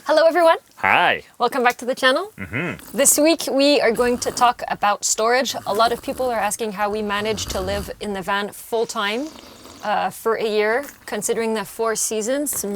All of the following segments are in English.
Hello everyone! Hi! Welcome back to the channel. This week we are going to talk about storage. A lot of people are asking how we manage to live in the van full-time for a year, considering the 4 seasons, in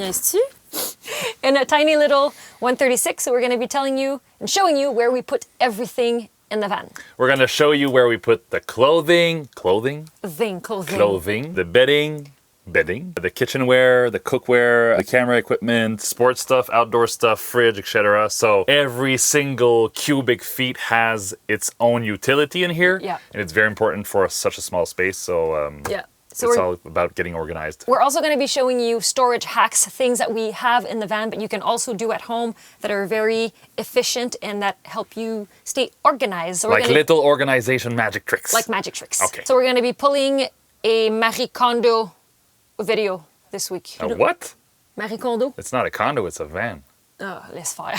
a tiny little 136. So we're going to be telling you and showing you where we put everything in the van. We're going to show you where we put the clothing, the bedding, the kitchenware, the cookware, the camera equipment, sports stuff, outdoor stuff, fridge, etc. So every single cubic feet has its own utility in here. Yeah. And it's very important for such a small space. So, So it's all about getting organized. We're also going to be showing you storage hacks, things that we have in the van, but you can also do at home that are very efficient and that help you stay organized. So like little organization magic tricks. Like magic tricks. Okay. So we're going to be pulling a Marie Kondo video this week. A what? Marie Kondo? It's not a condo, it's a van. Oh, laisse faire.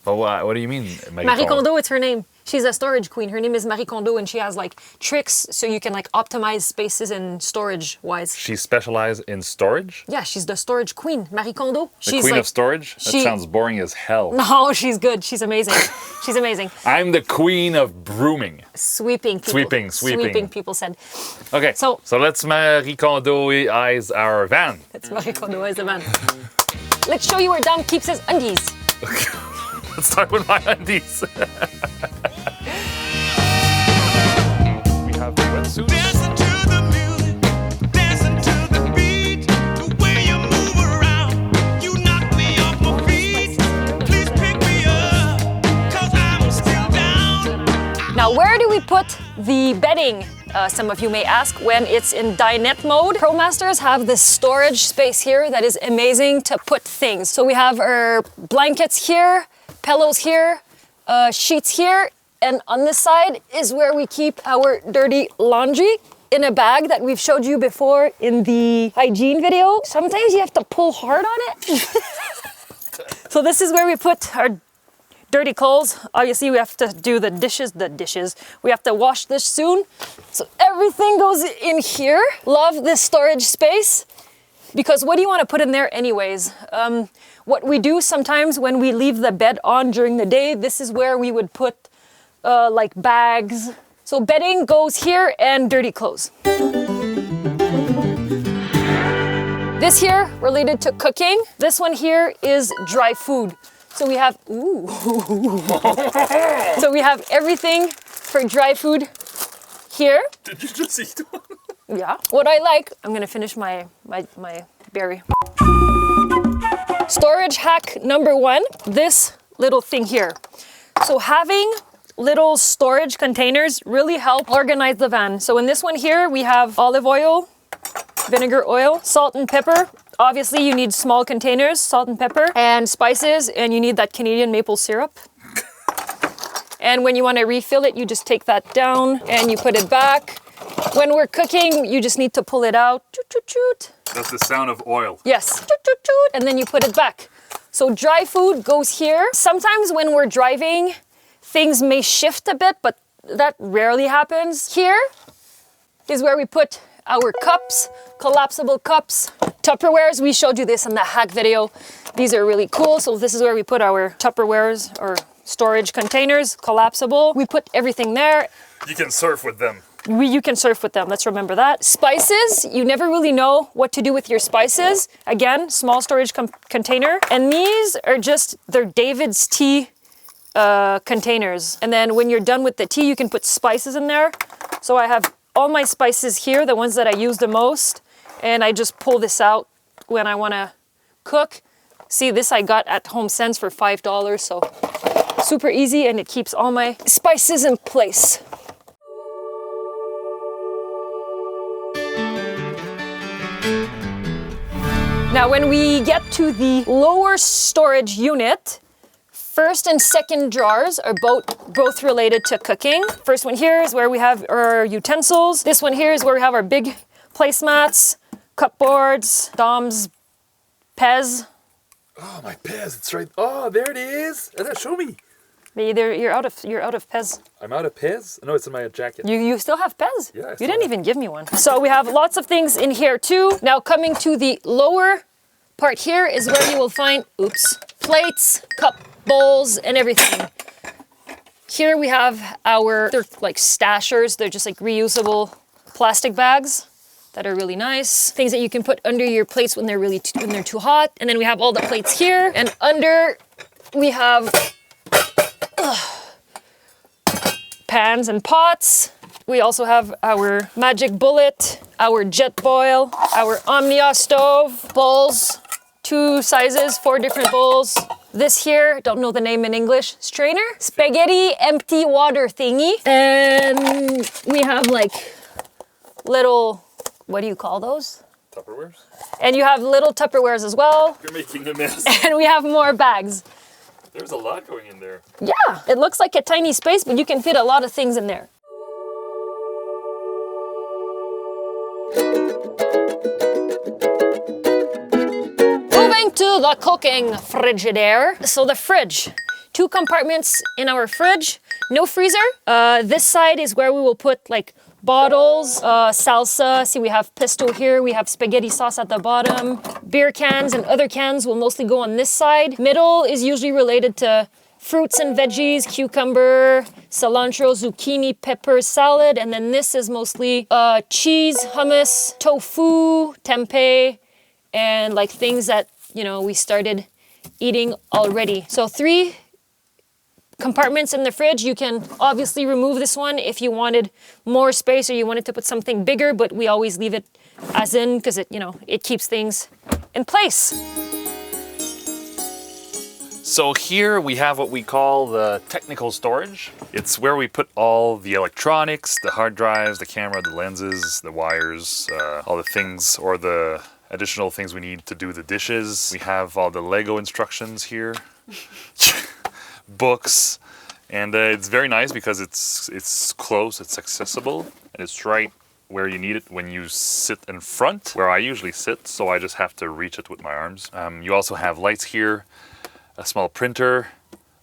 But what do you mean? Marie Kondo, it's her name. She's a storage queen. Her name is Marie Kondo, and she has like tricks so you can like optimize spaces and storage wise. She specializes in storage? Yeah, she's the storage queen. Marie Kondo. She's queen of storage? That sounds boring as hell. No, she's good. She's amazing. She's amazing. I'm the queen of brooming. Sweeping people. Sweeping people said. Okay, so let's Marie Kondo-ize our van. Let's Marie Kondo-ize the van. Let's show you where Dom keeps his undies. Let's start with my undies. We have the wetsuits. Dancing to the music, dancing to the beat. The way you move around, you knock me off my feet. Please pick me up, 'cause I'm still down. Now, where do we put the bedding? Some of you may ask when it's in dinette mode. Promasters have this storage space here that is amazing to put things. So we have our blankets here, pillows here, sheets here, and on this side is where we keep our dirty laundry in a bag that we've showed you before in the hygiene video. Sometimes you have to pull hard on it. So this is where we put our dirty clothes. Obviously we have to do the dishes. We have to wash this soon. So everything goes in here. Love this storage space because what do you want to put in there anyways? What we do sometimes when we leave the bed on during the day, this is where we would put like bags. So bedding goes here and dirty clothes. This here related to cooking. This one here is dry food. So we have, so we have everything for dry food here. Did you just eat one? Yeah. What I like, I'm gonna finish my berry. Storage hack number 1, this little thing here. So having little storage containers really help organize the van. So in this one here, we have olive oil, vinegar oil, salt and pepper. Obviously you need small containers, salt and pepper, and spices, and you need that Canadian maple syrup. And when you want to refill it, you just take that down and you put it back. When we're cooking, you just need to pull it out. Choot, choot, choot. That's the sound of oil. Yes, choot, choot, choot. And then you put it back. So dry food goes here. Sometimes when we're driving, things may shift a bit, but that rarely happens. Here is where we put our cups, collapsible cups, Tupperwares. We showed you this in the hack video. These are really cool. So this is where we put our Tupperwares or storage containers, collapsible. We put everything there. You can surf with them. You can surf with them, let's remember that. Spices, you never really know what to do with your spices. Again, small storage container. And these are just, they're David's tea containers. And then when you're done with the tea, you can put spices in there. So I have all my spices here, the ones that I use the most. And I just pull this out when I wanna cook. See, this I got at Home Sense for $5, so super easy, and it keeps all my spices in place. Now, when we get to the lower storage unit, first and second drawers are both related to cooking. First one here is where we have our utensils. This one here is where we have our big placemats, cupboards, Dom's Pez. Oh, my Pez, it's right. Oh, there it is. Show me. You're out of Pez. I'm out of Pez? No, it's in my jacket. You still have Pez? Yeah, you didn't even give me one. So we have lots of things in here too. Now coming to the lower part here is where you will find, oops, plates, cup, bowls, and everything. Here we have they're like stashers. They're just like reusable plastic bags that are really nice. Things that you can put under your plates when they're too hot. And then we have all the plates here. And under we have pans and pots. We also have our Magic Bullet, our Jet Boil, our Omnia stove, bowls, 2 sizes, 4 different bowls. This here, don't know the name in English, strainer, spaghetti empty water thingy. And we have like little, what do you call those? Tupperwares? And you have little Tupperwares as well. You're making a mess. And we have more bags. There's a lot going in there. Yeah, it looks like a tiny space, but you can fit a lot of things in there. Moving to the cooking Frigidaire. So the fridge, 2 compartments in our fridge, no freezer. This side is where we will put like bottles, salsa. See, we have pesto here. We have spaghetti sauce at the bottom. Beer cans and other cans will mostly go on this side. Middle is usually related to fruits and veggies, cucumber, cilantro, zucchini, pepper, salad. And then this is mostly cheese, hummus, tofu, tempeh, and like things that, you know, we started eating already. So 3 compartments in the fridge. You can obviously remove this one if you wanted more space or you wanted to put something bigger, but we always leave it as in because it, you know, it keeps things in place. So here we have what we call the technical storage. It's where we put all the electronics, the hard drives, the camera, the lenses, the wires, all the things or the additional things we need to do the dishes. We have all the Lego instructions here. Books, and it's very nice because it's close, it's accessible, and it's right where you need it when you sit in front, where I usually sit, so I just have to reach it with my arms. You also have lights here, a small printer,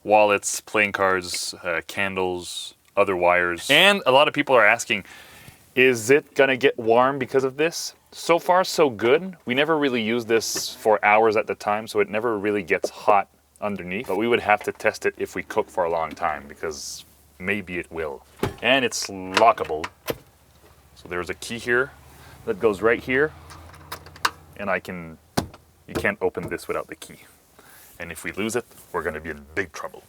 wallets, playing cards, candles, other wires. And a lot of people are asking, is it gonna get warm because of this? So far, so good. We never really use this for hours at the time, so it never really gets hot underneath, but we would have to test it if we cook for a long time because maybe it will. And it's lockable. So there's a key here that goes right here, and you can't open this without the key. And if we lose it, we're gonna be in big trouble.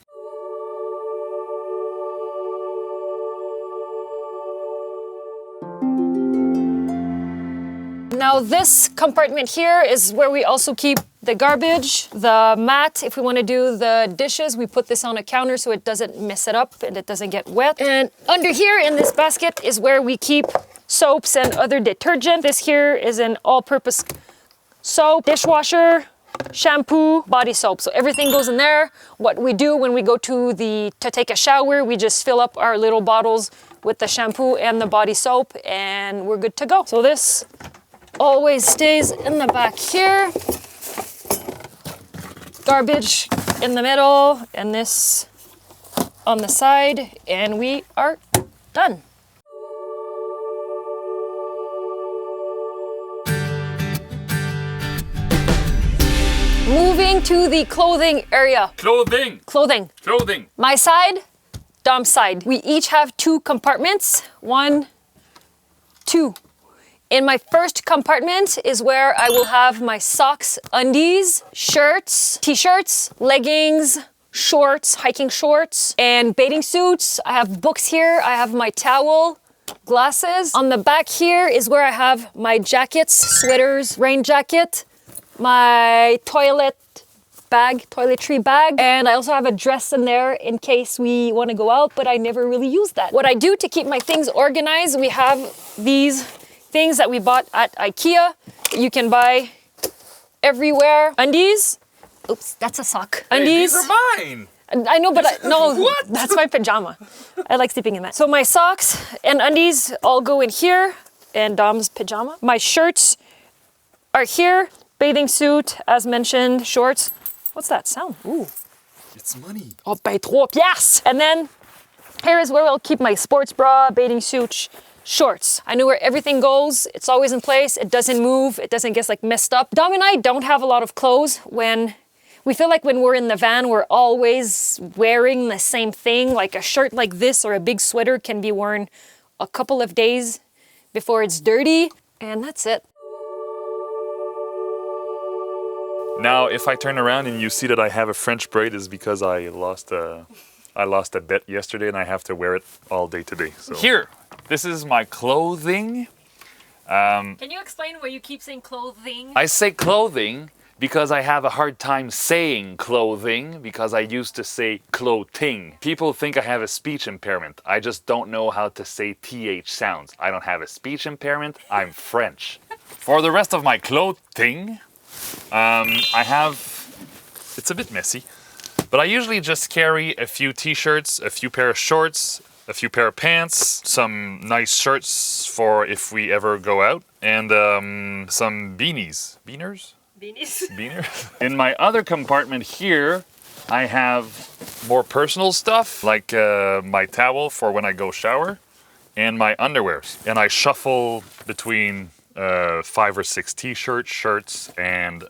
Now this compartment here is where we also keep the garbage, the mat. If we want to do the dishes, we put this on a counter so it doesn't mess it up and it doesn't get wet. And under here in this basket is where we keep soaps and other detergent. This here is an all-purpose soap, dishwasher, shampoo, body soap. So everything goes in there. What we do when we go to take a shower, we just fill up our little bottles with the shampoo and the body soap and we're good to go. So this always stays in the back here. Garbage in the middle and this on the side, and we are done. Moving to the clothing area. Clothing. My side, Dom's side. We each have 2 compartments. 1, 2. In my first compartment is where I will have my socks, undies, shirts, t-shirts, leggings, shorts, hiking shorts, and bathing suits. I have books here. I have my towel, glasses. On the back here is where I have my jackets, sweaters, rain jacket, my toiletry bag, and I also have a dress in there in case we want to go out, but I never really use that. What I do to keep my things organized, we have these things that we bought at IKEA. You can buy everywhere. Undies. Oops, that's a sock. Undies. Hey, these are mine. I know, but no, What? that's my pajama. I like sleeping in that. So my socks and undies all go in here, and Dom's pajama. My shirts are here. Bathing suit, as mentioned, shorts. What's that sound? Ooh. It's money. Oh, paye 3 piastres. And then here is where I'll keep my sports bra, bathing suit, shorts. I know where everything goes. It's always in place. It doesn't move. It doesn't get like messed up. Dom and I don't have a lot of clothes when We feel like when we're in the van, we're always wearing the same thing. Like a shirt like this or a big sweater can be worn a couple of days before it's dirty, and that's it. Now, if I turn around and you see that I have a French braid, is because I lost a bet yesterday and I have to wear it all day today. So here, this is my clothing. Can you explain why you keep saying clothing? I say clothing because I have a hard time saying clothing because I used to say clothing. People think I have a speech impairment. I just don't know how to say TH sounds. I don't have a speech impairment, I'm French. For the rest of my clothing, I have, it's a bit messy, but I usually just carry a few t-shirts, a few pair of shorts, a few pair of pants, some nice shirts for if we ever go out, and some beanies. Beaners? Beanies. Beaners. In my other compartment here, I have more personal stuff, like my towel for when I go shower, and my underwears. And I shuffle between 5 or 6 t-shirts, shirts, and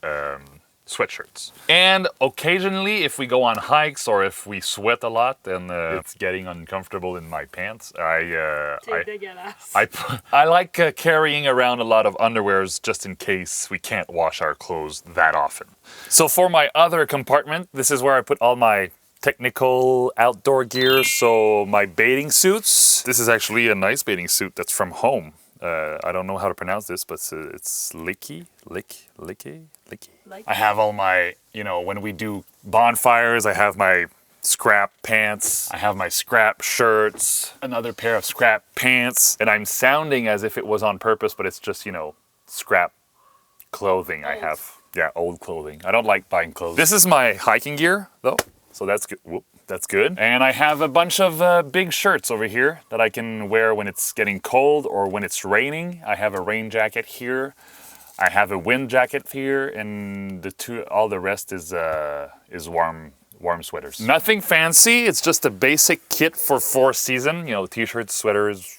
sweatshirts. And occasionally, if we go on hikes or if we sweat a lot and it's getting uncomfortable in my pants, I like carrying around a lot of underwears just in case we can't wash our clothes that often. So for my other compartment, this is where I put all my technical outdoor gear. So my bathing suits. This is actually a nice bathing suit that's from home. I don't know how to pronounce this, but it's licky. I have all my, you know, when we do bonfires, I have my scrap pants, I have my scrap shirts, another pair of scrap pants, and I'm sounding as if it was on purpose, but it's just, you know, scrap clothing I have. Yeah, old clothing. I don't like buying clothes. This is my hiking gear, though, so that's good. Whoop. That's good. And I have a bunch of big shirts over here that I can wear when it's getting cold or when it's raining. I have a rain jacket here. I have a wind jacket here, and all the rest is warm sweaters. Nothing fancy. It's just a basic kit for 4 seasons. You know, t-shirts, sweaters,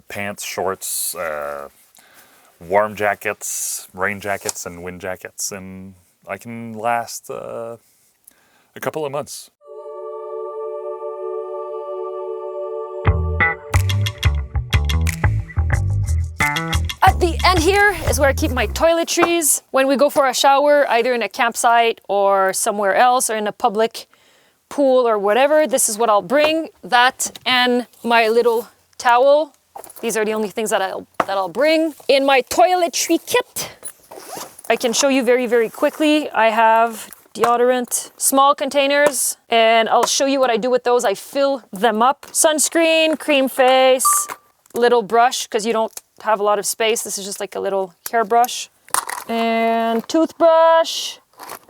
pants, shorts, warm jackets, rain jackets, and wind jackets, and I can last a couple of months. At the end here is where I keep my toiletries. When we go for a shower, either in a campsite or somewhere else, or in a public pool or whatever, this is what I'll bring. That and my little towel. These are the only things that I'll bring. In my toiletry kit, I can show you very, very quickly. I have deodorant, small containers, and I'll show you what I do with those. I fill them up. Sunscreen, cream face, little brush, because you don't have a lot of space. This is just like a little hairbrush. And toothbrush,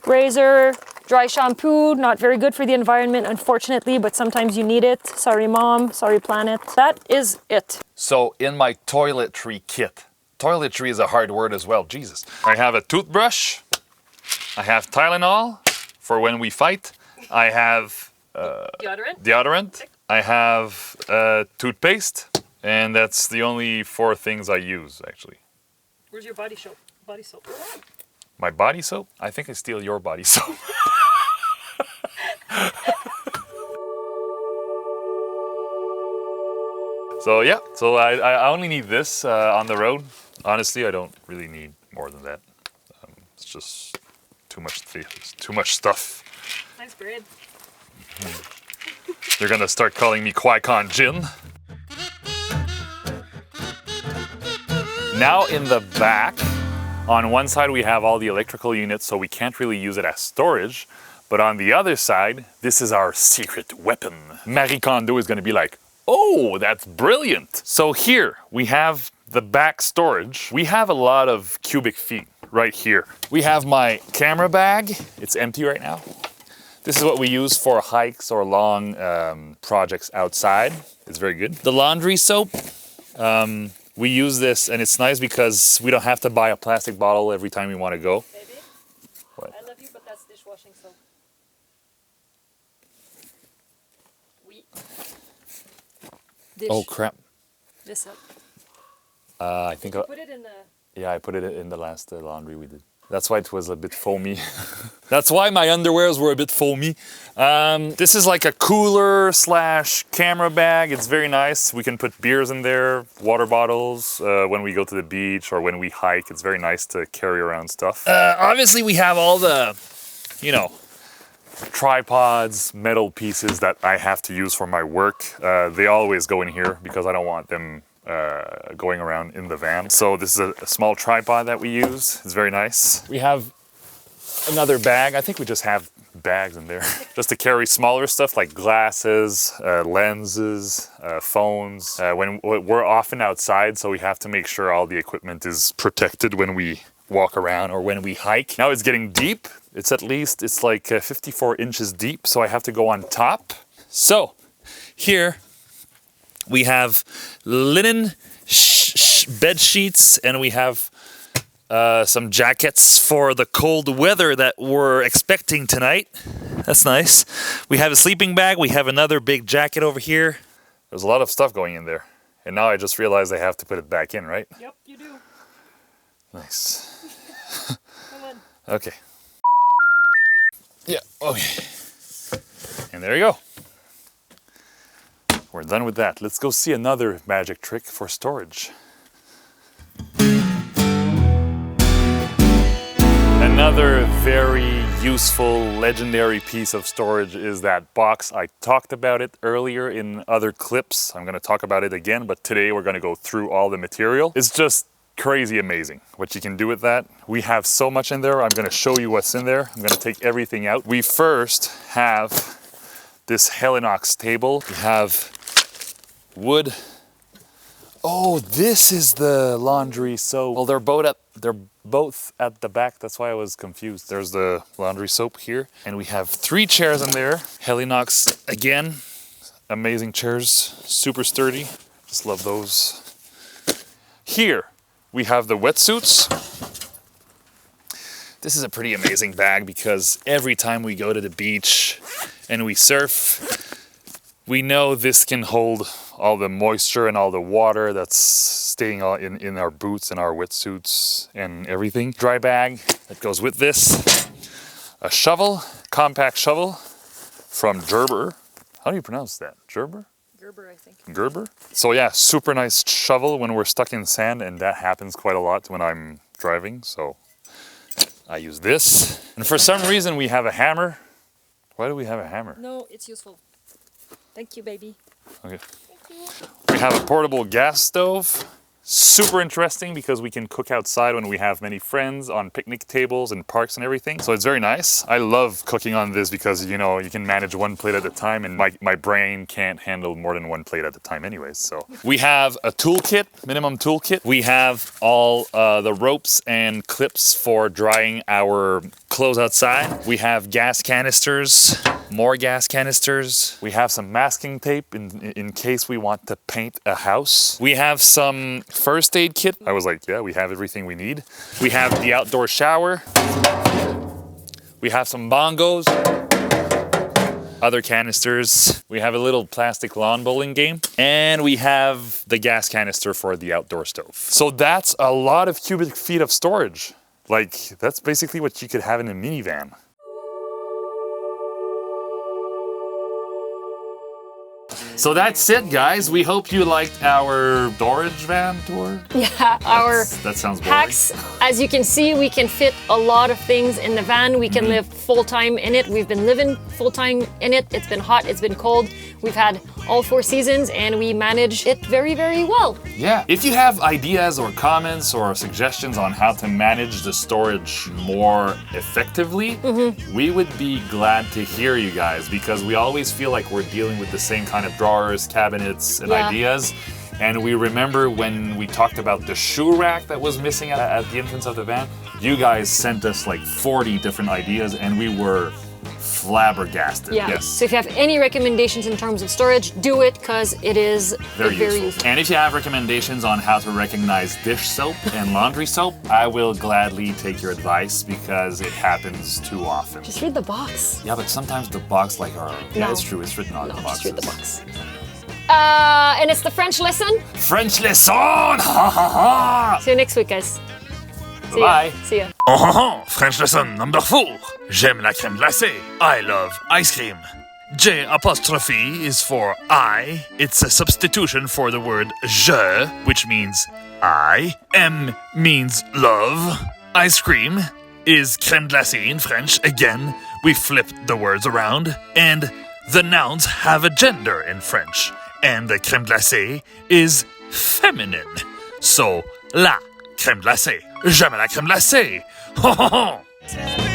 razor, dry shampoo. Not very good for the environment, unfortunately, but sometimes you need it. Sorry, Mom. Sorry, planet. That is it. So in my toiletry kit, toiletry is a hard word as well, Jesus. I have a toothbrush. I have Tylenol for when we fight. I have deodorant. I have toothpaste. And that's the only 4 things I use, actually. Where's your body soap? Body soap. My body soap? I think I steal your body soap. So yeah, so I only need this on the road. Honestly, I don't really need more than that. It's just too much stuff. Nice bread. They're gonna start calling me Qui-Gon Jinn. Now in the back, on one side we have all the electrical units, so we can't really use it as storage. But on the other side, this is our secret weapon. Marie Kondo is gonna be like, oh, that's brilliant. So here we have the back storage. We have a lot of cubic feet right here. We have my camera bag. It's empty right now. This is what we use for hikes or long projects outside. It's very good. The laundry soap. We use this, and it's nice because we don't have to buy a plastic bottle every time we want to go. Baby, what? I love you, but that's dishwashing soap. Oui. Dish. Oh crap! This up. I think Put it in the. yeah, I put it in the last laundry we did. That's why it was a bit foamy. That's why my underwears were a bit foamy. This is like a cooler slash camera bag. It's very nice. We can put beers in there, water bottles, when we go to the beach or when we hike. It's very nice to carry around stuff. Obviously we have all the, you know, tripods, metal pieces that I have to use for my work. They always go in here because I don't want them going around in the van. So this is a small tripod that we use. It's very nice. We have another bag. I think we just have bags in there just to carry smaller stuff like glasses, lenses, phones. When we're often outside, so we have to make sure all the equipment is protected when we walk around or when we hike. Now it's getting deep. It's like 54 inches deep, so I have to go on top. So here we have linen bed sheets, and we have some jackets for the cold weather that we're expecting tonight. That's nice. We have a sleeping bag. We have another big jacket over here. There's a lot of stuff going in there. And now I just realized I have to put it back in, right? Yep, you do. Nice. Come on. Okay. Yeah, okay. And there you go. We're done with that. Let's go see another magic trick for storage. Another very useful, legendary piece of storage is that box. I talked about it earlier in other clips. I'm going to talk about it again, but today we're going to go through all the material. It's just crazy amazing what you can do with that. We have so much in there. I'm going to show you what's in there. I'm going to take everything out. We first have this Helinox table. We have wood. Oh, this is the laundry soap. Well, they're both at the back. That's why I was confused. There's the laundry soap here. And we have 3 chairs in there. Helinox again. Amazing chairs. Super sturdy. Just love those. Here we have the wetsuits. This is a pretty amazing bag because every time we go to the beach and we surf, we know this can hold all the moisture and all the water that's staying in our boots and our wetsuits and everything. Dry bag that goes with this. A shovel, compact shovel from Gerber. How do you pronounce that? Gerber? Gerber, I think. Gerber? So yeah, super nice shovel when we're stuck in sand, and that happens quite a lot when I'm driving, so I use this. And for some reason we have a hammer. Why do we have a hammer? No, it's useful. Thank you, baby. Okay. Thank you. We have a portable gas stove. Super interesting because we can cook outside when we have many friends on picnic tables and parks and everything. So it's very nice. I love cooking on this because, you know, you can manage one plate at a time, and my brain can't handle more than one plate at a time anyways. So we have a toolkit, minimum toolkit. We have all the ropes and clips for drying our clothes outside. We have gas canisters, more gas canisters. We have some masking tape in case we want to paint a house. We have some first aid kit. I was like, yeah, we have everything we need. We have the outdoor shower. We have some bongos, other canisters. We have a little plastic lawn bowling game, and we have the gas canister for the outdoor stove. So that's a lot of cubic feet of storage. Like, that's basically what you could have in a minivan. So that's it, guys. We hope you liked our storage van tour. Yeah, That sounds boring. hacks. As you can see, we can fit a lot of things in the van. We can live full-time in it. We've been living full-time in it. It's been hot, it's been cold. We've had all 4 seasons, and we manage it very, very well. Yeah. If you have ideas or comments or suggestions on how to manage the storage more effectively, we would be glad to hear you guys, because we always feel like we're dealing with the same kind of drawers, cabinets, and ideas. And we remember when we talked about the shoe rack that was missing at the entrance of the van, you guys sent us like 40 different ideas, and we were flabbergasted. Yeah. Yes. So if you have any recommendations in terms of storage, do it, because it is Very useful. useful. And if you have recommendations on how to recognize dish soap and laundry soap, I will gladly take your advice, because it happens too often. Just read the box. Yeah, but sometimes the box yeah, No. it's true, it's written on the Just boxes. read the box. And it's the French lesson. French lesson! Ha ha ha! See you next week, guys. See ya. Bye. See ya. Oh, French lesson number 4. J'aime la crème glacée. I love ice cream. J apostrophe is for I. It's a substitution for the word je, which means I. M means love. Ice cream is crème glacée in French. Again, we flipped the words around. And the nouns have a gender in French. And the crème glacée is feminine. So, la crème glacée. J'aime la crème glacée. Ho ho ho!